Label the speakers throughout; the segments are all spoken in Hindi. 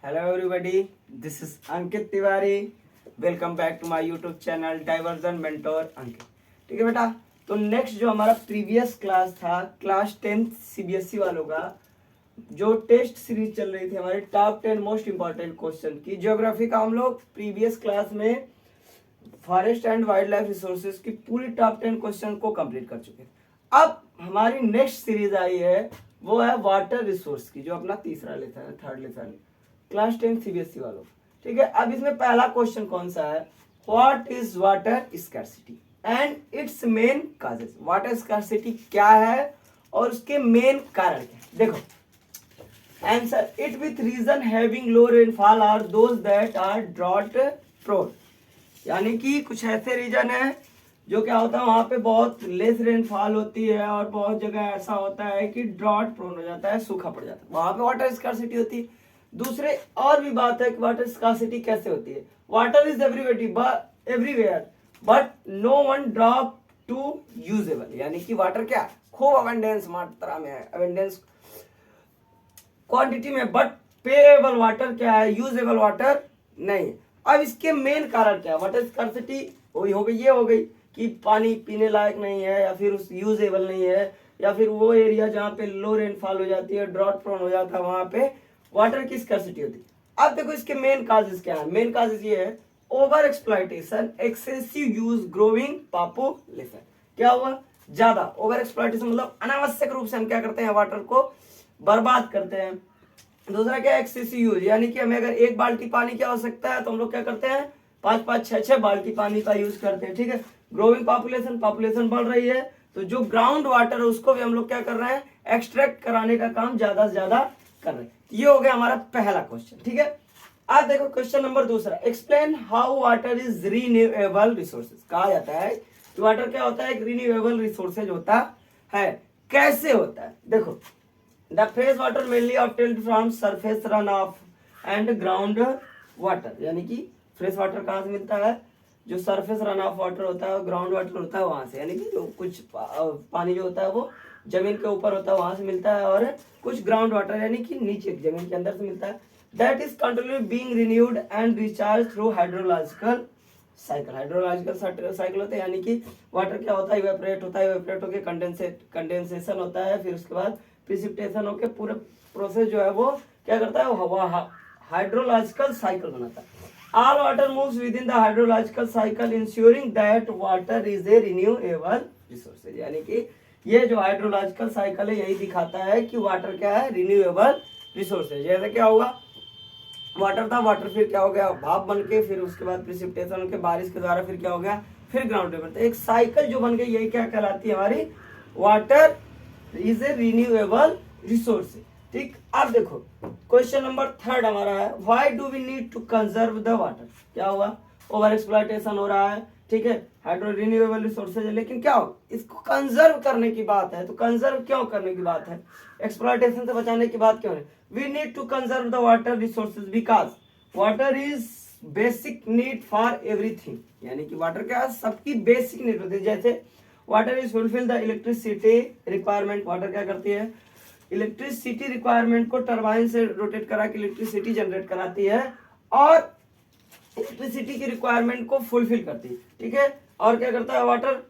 Speaker 1: Hello everybody, this is Ankit Tiwari. Welcome back to my YouTube channel diversion mentor Ankit. ठीक है बेटा, तो नेक्स्ट जो हमारा प्रीवियस क्लास था क्लास 10 सीबीएसई वालों का, जो टेस्ट सीरीज चल रही थी हमारे टॉप 10 मोस्ट इंपॉर्टेंट क्वेश्चन की, ज्योग्राफी का हम लोग प्रीवियस क्लास में forest and wild life resources की पूरी टॉप 10 क्वेश्चन को कंप्लीट कर चुके हैं। अब हमारी नेक्स्ट सीरीज आई है, वो है वाटर रिसोर्स की, जो अपना तीसरा लेसन है, थर्ड लेसन है क्लास 10 सीबीएसई वालों। ठीक है, अब इसमें पहला क्वेश्चन कौन सा है, what is water scarcity and its main causes. Water scarcity क्या है और उसके मेन कारण क्या है। देखो answer, it with region having low rainfall are those that are drought prone. यानी कि कुछ ऐसे रीजन है जो क्या होता है, वहां पे बहुत लेस रेनफॉल होती है और बहुत जगह ऐसा होता है कि ड्रॉट प्रोन हो जाता है, सूखा पड़ जाता है, वहां पे वाटर स्कार्सिटी होती है। दूसरे और भी बात है कि वाटर स्कार्सिटी कैसे होती है। Water is everywhere but no one drop to usable. यानी कि वाटर क्या खूब अवेंडेंस मात्रा में है, अवेंडेंस क्वांटिटी में, बट पेएबल वाटर क्या है, यूजेबल वाटर नहीं है। अब इसके मेन कारण क्या है, वाटर स्कार्सिटी वही हो गई, ये हो गई कि पानी पीने लायक नहीं है या फिर उस यूजेबल नहीं है, या फिर वो एरिया जहाँ पे लो रेनफॉल हो जाती है, ड्रॉट प्रोन हो जाता है, वहां पे वाटर की स्कार्सिटी होती है। अब देखो इसके मेन काजेस क्या है। मेन काजेस ये है, over exploitation, excessive use, growing population. क्या हुआ, ज्यादा ओवर एक्सप्लॉइटेशन मतलब अनावश्यक रूप से हम क्या करते हैं, वाटर को बर्बाद करते हैं। दूसरा क्या है, एक्सेसिव यूज, यानी कि हमें अगर एक बाल्टी पानी की आवश्यकता है तो हम लोग क्या करते हैं, 5-5, 6-6 बाल्टी पानी का यूज करते हैं। ठीक है, ग्रोइंग पॉपुलेशन, पॉपुलेशन बढ़ रही है तो जो ग्राउंड वाटर है उसको भी हम लोग क्या कर रहे हैं, एक्सट्रैक्ट कराने का काम ज्यादा से ज्यादा कर रहे हैं। ये हो गया हमारा पहला क्वेश्चन। ठीक है, अब देखो क्वेश्चन नंबर दूसरा, explain how water is renewable resources. कहा जाता है कि वाटर क्या होता है, एक रिन्यूएबल रिसोर्सेज होता है। कैसे होता है, देखो the fresh water mainly obtained from surface run of and ground water. यानी कि फ्रेश वाटर कहाँ से मिलता है, जो सरफेस रन ऑफ वाटर होता है, ग्राउंड वाटर होता है वहां से, यानी कि जो कुछ पानी जो होता है वो जमीन के ऊपर होता है वहां से मिलता है, और कुछ ग्राउंड वाटर यानी कि नीचे जमीन के अंदर से मिलता है। That is continuously being renewed and recharge through hydrological cycle. Hydrological cycle होता है, यानी कि वाटर क्या होता है, इवेपोरेट होता है, इवेपोरेट होकर कंडेंसेशन होता है, फिर उसके बाद प्रिसिपिटेशन होकर पूरा प्रोसेस जो है वो क्या करता है, हवा हाइड्रोलॉजिकल साइकिल बनाता है। All water moves within the hydrological cycle, ensuring that water is a renewable resource। यानी कि ये जो हाइड्रोलॉजिकल साइकिल है यही दिखाता है कि वाटर क्या है, रिन्यूएबल रिसोर्स है। जैसे क्या होगा, वाटर था, वाटर फिर क्या हो गया, भाप बन के, फिर उसके बाद प्रिसिपिटेशन होकर बारिश के द्वारा फिर क्या हो गया, फिर ग्राउंड लेवल। तो एक साइकिल जो बन गई यही क्या कहलाती है, हमारी water is a renewable resource. ठीक, अब देखो क्वेश्चन नंबर थर्ड हमारा है, why do we need to conserve the water. क्या हुआ, ओवर एक्सप्लॉइटेशन हो रहा है, ठीक है, हाइड्रो रिन्यूएबल रिसोर्सेज है, लेकिन क्या हो, इसको कंजर्व करने की बात है। तो कंजर्व क्यों करने की बात है, एक्सप्लॉइटेशन से बचाने की बात क्यों है। We need to conserve the water resources because water is basic need for everything. यानी कि वाटर क्या, सबकी बेसिक नीड होती है। जैसे water is fulfil the electricity requirement. Water क्या करती है, इलेक्ट्रिसिटी रिक्वायरमेंट को टरबाइन से रोटेट करा के इलेक्ट्रिसिटी जनरेट कराती है और इलेक्ट्रिसिटी की रिक्वायरमेंट को फुलफिल करती है। ठीक है, और क्या करता है वाटर,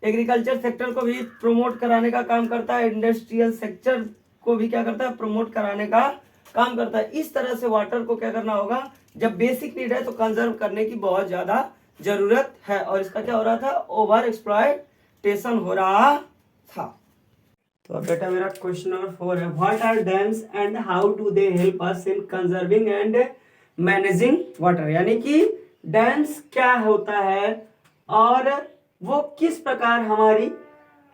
Speaker 1: एग्रीकल्चर सेक्टर को भी प्रमोट कराने का काम करता है, इंडस्ट्रियल सेक्टर को भी क्या करता है, प्रमोट कराने का काम करता है। इस तरह से वाटर को क्या करना होगा, जब बेसिक नीड है तो कंजर्व करने की बहुत ज्यादा जरूरत है। और इसका क्या हो रहा था, ओवर एक्सप्लॉयटेशन हो रहा था। तो अब बेटा मेरा क्वेश्चन नंबर 4 है, what are dams and how do they help us in conserving and managing water. यानी कि डैम्स क्या होता है और वो किस प्रकार हमारी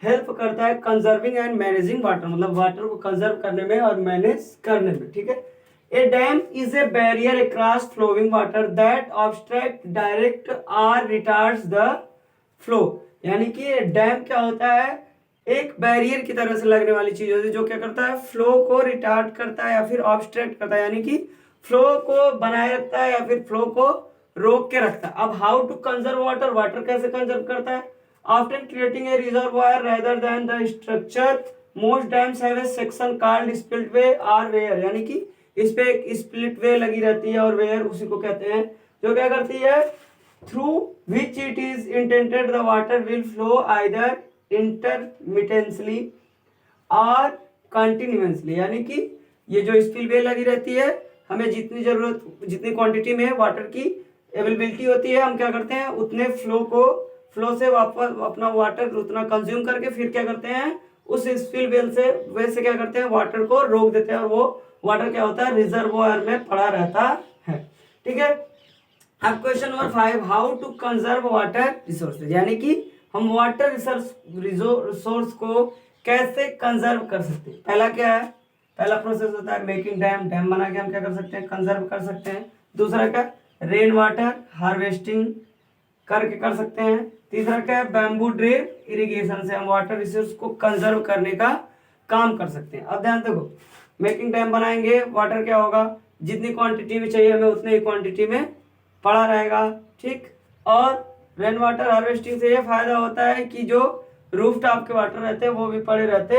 Speaker 1: हेल्प करता है कंजर्विंग एंड मैनेजिंग वाटर, मतलब वाटर को कंजर्व करने में और मैनेज करने में। ठीक है, a dam is a barrier across flowing water that obstruct direct और रिटार्ड्स द फ्लो। यानी कि डैम क्या होता है, एक बैरियर की तरह से लगने वाली चीज होती है, जो क्या करता है, फ्लो को रिटार्ड करता है या फिर ऑब्स्ट्रक्ट करता है, यानी कि फ्लो को बनाए रखता है या फिर फ्लो को रोक के रखता है। अब how to conserve water, water कैसे कंजर्व करता है, after creating a reservoir rather than the structure, most dams have a section called spillway और वेयर। यानी कि इस पे एक स्प्लिट वे लगी रहती है और वेयर उसी को कहते हैं, जो क्या करती है, through which it is intended the water will flow either intermittently और कंटिन्यूसली। यानी कि ये जो स्पिल वे लगी रहती है, हमें जितनी जरूरत, जितनी क्वांटिटी में वाटर की अवेलेबिलिटी होती है, हम क्या करते हैं उतने फ्लो से वापस अपना वाटर उतना कंज्यूम करके फिर क्या करते हैं, उस स्पिल वेल से वैसे क्या करते हैं, वाटर को रोक देते हैं और वो वाटर क्या होता है, रिजर्वोयर में पड़ा रहता है। ठीक है। अब question number 5, how to conserve water resources, यानी कि हम वाटर रिसोर्स को कैसे कंजर्व कर सकते हैं। पहला क्या है, पहला प्रोसेस होता है मेकिंग डैम, डैम बना के हम क्या कर सकते हैं, कंजर्व कर सकते हैं। दूसरा क्या, रेन वाटर हार्वेस्टिंग करके कर सकते हैं। तीसरा क्या है, बैम्बू ड्रिप इरिगेशन से हम वाटर रिसोर्स को कंजर्व करने का काम कर सकते हैं। अब ध्यान देखो, मेकिंग डैम बनाएंगे, वाटर क्या होगा, जितनी क्वांटिटी में चाहिए हमें उतनी ही क्वांटिटी में पड़ा रहेगा। ठीक। और रेन वाटर हार्वेस्टिंग से ये फायदा होता है कि जो रूफ टॉप के वाटर रहते हैं वो भी पड़े रहते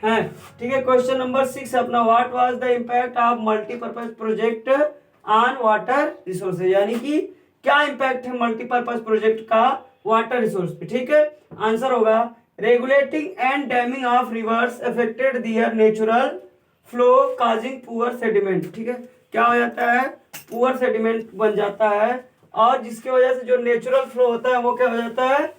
Speaker 1: हैं। ठीक है। क्वेश्चन नंबर 6 अपना, what was the impact of multipurpose project on water resources, यानी कि क्या इम्पैक्ट है मल्टीपर्पज प्रोजेक्ट का वाटर रिसोर्स पे। ठीक है। आंसर होगा, regulating and damming of rivers affected their natural flow causing poor sediment. ठीक है। क्या हो जाता है, पुअर सेडिमेंट बन जाता है और जिसकी वजह से जो नेचुरल फ्लो होता है वो क्या हो जाता है,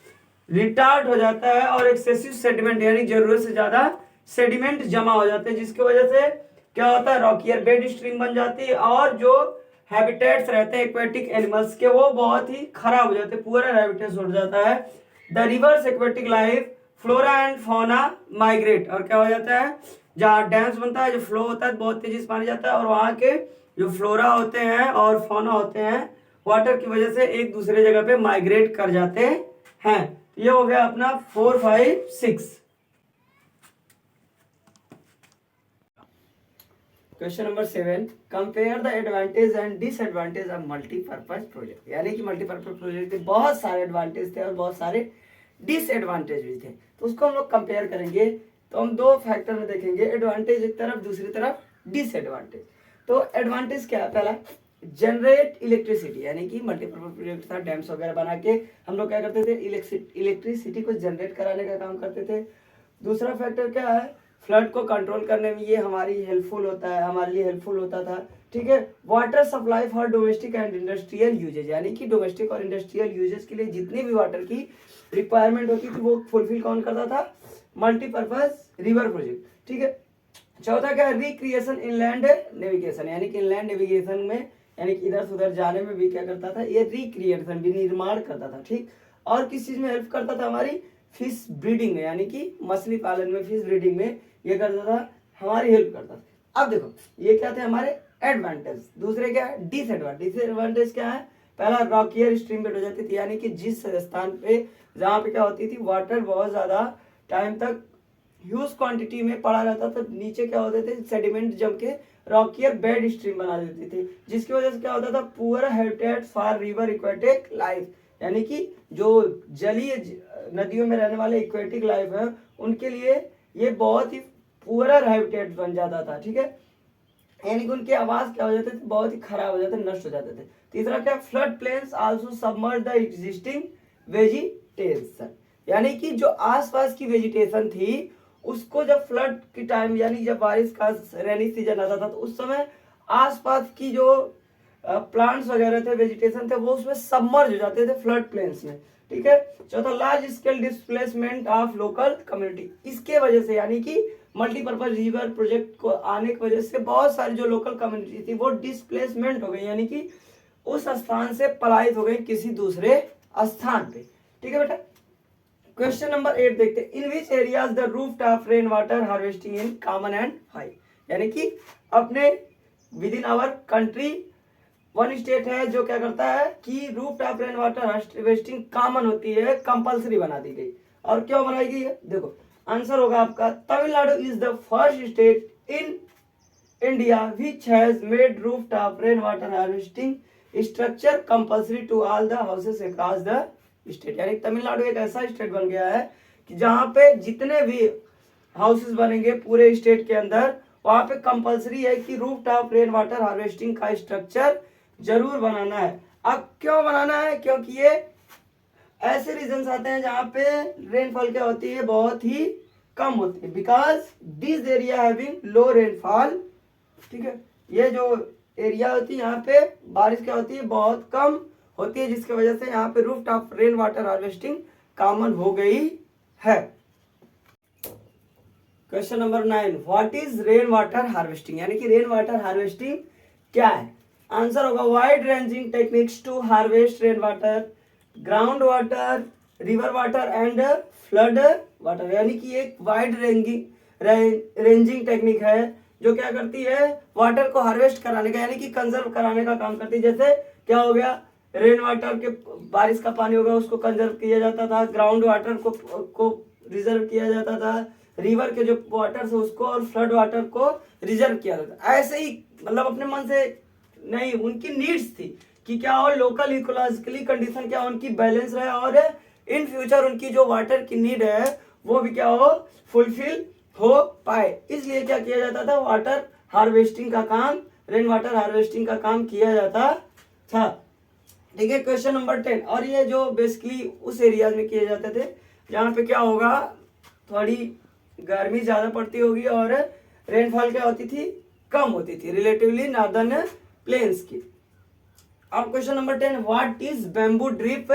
Speaker 1: रिटार्ड हो जाता है और एक्सेसिव सेडिमेंट यानी जरूरत से ज्यादा सेडिमेंट जमा हो जाते हैं, जिसकी वजह से क्या होता है, रॉकियर बेड स्ट्रीम बन जाती है और जो हैबिटेट्स रहते हैं एक्वेटिक एनिमल्स के वो बहुत ही खराब हो जाते हैं, पूरा हैबिटेट्स उड़ जाता है। The reverse aquatic life flora and fauna migrate, और क्या हो जाता है, जहाँ डैम्स बनता है जो फ्लो होता है बहुत तेजी से पानी जाता है और वहाँ के जो फ्लोरा होते हैं और फौना होते हैं वाटर की वजह से एक दूसरे जगह पे माइग्रेट कर जाते हैं। ये हो गया अपना 4, 5, 6। Question number 7, compare the advantage and disadvantage of multipurpose project, यानी कि मल्टीपर्पज प्रोजेक्ट के बहुत सारे एडवांटेज थे और बहुत सारे डिसएडवांटेज भी थे, तो उसको हम लोग कंपेयर करेंगे। तो हम दो फैक्टर में देखेंगे, एडवांटेज एक तरफ, दूसरी तरफ डिसएडवांटेज। तो एडवांटेज क्या है, पहला जनरेट इलेक्ट्रिसिटी, यानी कि मल्टीपर्पज प्रोजेक्ट था, डैम्स वगैरह बना के हम लोग क्या करते थे, इलेक्ट्रिसिटी को जनरेट कराने का काम करते थे। दूसरा फैक्टर क्या है, फ्लड को कंट्रोल करने में ये हमारी हेल्पफुल होता है, हमारे लिए हेल्पफुल होता था। ठीक है। Water supply for domestic and industrial usages, यानी कि डोमेस्टिक और इंडस्ट्रियल यूजेज के लिए जितनी भी वाटर की रिक्वायरमेंट होती थी वो फुलफिल कौन करता था, मल्टीपर्पज रिवर प्रोजेक्ट। ठीक है। चौथा क्या है, रिक्रिएशन इनलैंड नेविगेशन, यानी कि इनलैंड नेविगेशन में यानी कि इधर से उधर जाने में भी क्या करता था, ये रिक्रिएशन विनिर्माण करता था। ठीक। और किस चीज में हेल्प करता था, हमारी फिश ब्रीडिंग में, यानी कि मछली पालन में, फिश ब्रीडिंग में ये करता था, हमारी हेल्प करता था। अब देखो ये क्या थे हमारे एडवांटेज, दूसरे क्या है डिसएडवांटेज। डिसएडवांटेज क्या है, पहला रॉकियर स्ट्रीम बेड हो जाती थी, यानी कि जिस स्थान पे जहाँ पे क्या होती थी वाटर बहुत ज्यादा टाइम तक ह्यूज क्वांटिटी में पड़ा रहता था, नीचे क्या होते थे सेडिमेंट जम के रॉकियर बेड स्ट्रीम बना देती थी, जिसकी वजह से क्या होता था, poor habitat for river aquatic life, यानी कि जो जलीय नदियों में रहने वाले एक्वेटिक लाइफ है उनके लिए ये बहुत ही पुअर हैबिटेट बन जाता था। ठीक है। यानी कि उनके आवास क्या हो जाते थे, बहुत ही खराब हो जाते, नष्ट हो जाते थे। तीसरा क्या, flood plains also submerge the existing vegetation, यानी कि जो आसपास की वेजिटेशन थी उसको जब फ्लड की टाइम यानी जब बारिश का रेनी सीजन आता था तो उस समय आसपास की जो प्लांट्स वगैरह थे, वेजिटेशन थे, वो उसमें सबमर्ज हो जाते थे फ्लड प्लेन्स में। ठीक है। चौथा, large scale displacement of local community, इसके वजह से यानी कि मल्टीपर्पज रिवर प्रोजेक्ट को आने की वजह से बहुत सारी जो लोकल कम्युनिटी थी वो डिस्प्लेसमेंट हो गई, यानी कि उस स्थान से पलायित हो गई किसी दूसरे स्थान पे। ठीक है बेटा। क्वेश्चन नंबर 8 देखते हैं, in which areas the roof top rain water harvesting in common and high, यानी कि अपने within our country one state है जो क्या करता है कि roof top rain water harvesting common होती है, कंपलसरी बना दी गई। और क्यों बनाई गई है, देखो आंसर होगा आपका, Tamil Nadu is the first state in India which has made roof top rain water harvesting structure compulsory to all the houses across the state, यानी तमिलनाडु एक ऐसा स्टेट बन गया है कि जहां पे जितने भी हाउसेस बनेंगे पूरे स्टेट के अंदर वहां पे कंपलसरी है कि roof top rain water harvesting का स्ट्रक्चर जरूर बनाना है। अब क्यों बनाना है? क्योंकि ये ऐसे रीजन आते हैं जहाँ पे रेनफॉल क्या होती है, बहुत ही कम होती है, because this area having low rainfall. ठीक है, ये जो एरिया होती है यहाँ पे बारिश क्या होती है, बहुत कम होती है, जिसकी वजह से यहाँ पे roof top rain water harvesting common हो गई है। Question number 9, what is rain water harvesting, यानी कि रेन वाटर हार्वेस्टिंग क्या है? आंसर होगा wide ranging techniques to harvest rain water, ground water, river water and flood water. यानी कि एक वाइड रेंजिंग टेक्निक है जो क्या करती है, वाटर को हार्वेस्ट कराने का यानी कि कंजर्व कराने का काम करती है। जैसे क्या हो गया, रेन वाटर के बारिश का पानी होगा उसको कंजर्व किया जाता था, ग्राउंड वाटर को रिजर्व किया जाता था, रिवर के जो वाटर है उसको और फ्लड वाटर को रिजर्व किया जाता। ऐसे ही मतलब अपने मन से नहीं, उनकी नीड्स थी कि क्या हो, लोकल इकोलॉजिकली कंडीशन क्या उनकी बैलेंस रहे और इन फ्यूचर उनकी जो वाटर की नीड है वो भी क्या हो, फुलफिल हो पाए। इसलिए क्या किया जाता था, वाटर हार्वेस्टिंग का काम, रेन वाटर हार्वेस्टिंग का काम किया जाता था। ठीक है, क्वेश्चन नंबर 10, और ये जो बेसिकली उस एरिया में किए जाते थे जहाँ पे क्या होगा, थोड़ी गर्मी ज्यादा पड़ती होगी और रेनफॉल क्या होती थी, कम होती थी रिलेटिवली नॉर्दर्न प्लेन्स की। अब question number 10, what is bamboo drip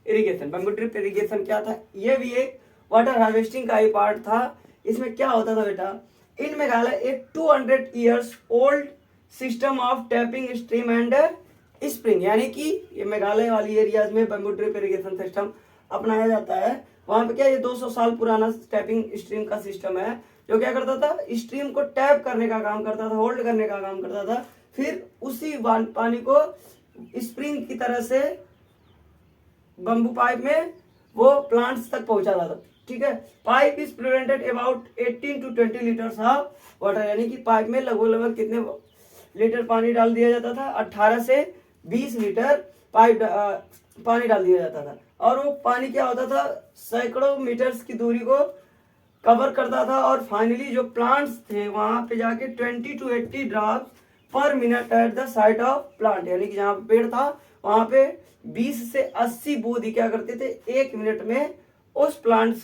Speaker 1: irrigation. Bamboo drip irrigation क्या था? ये भी एक वाटर हार्वेस्टिंग का ही पार्ट था। इसमें क्या होता था बेटा, इन मेघालय एक 200 years old system of tapping stream and spring, यानी कि ये मेघालय वाली एरियाज में बैम्बू ड्रिप इरिगेशन सिस्टम अपनाया जाता है। वहां पे क्या, ये 200 साल पुराना टैपिंग स्ट्रीम का सिस्टम है जो क्या करता था, स्ट्रीम को टैप करने का काम करता था, होल्ड करने का काम करता था, फिर उसी पानी को स्प्रिंग की तरह से बम्बू पाइप में वो प्लांट्स तक पहुंचाता था। ठीक है, pipe is prevented about 18 to 20 litres of water, यानी कि पाइप में लगभग कितने लीटर पानी डाल दिया जाता था, 18 से 20 लीटर पानी डाल दिया जाता था। और वो पानी क्या होता था, सैकड़ों मीटर्स की दूरी को कवर करता था और फाइनली जो प्लांट्स थे वहां पे जाके 20 to 80 ड्रॉप्स पर minute at the site of plant, यानी कि जहां पे पेड़ था वहां पे 20 से 80 बूंद क्या करते थे, 1 मिनट में उस प्लांट्स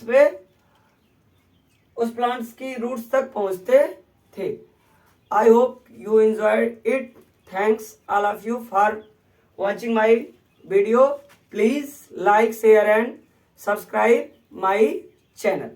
Speaker 1: की रूट्स तक पहुंचते थे। I hope you enjoyed it. Thanks all of you for watching my video. Please like, share and subscribe my channel.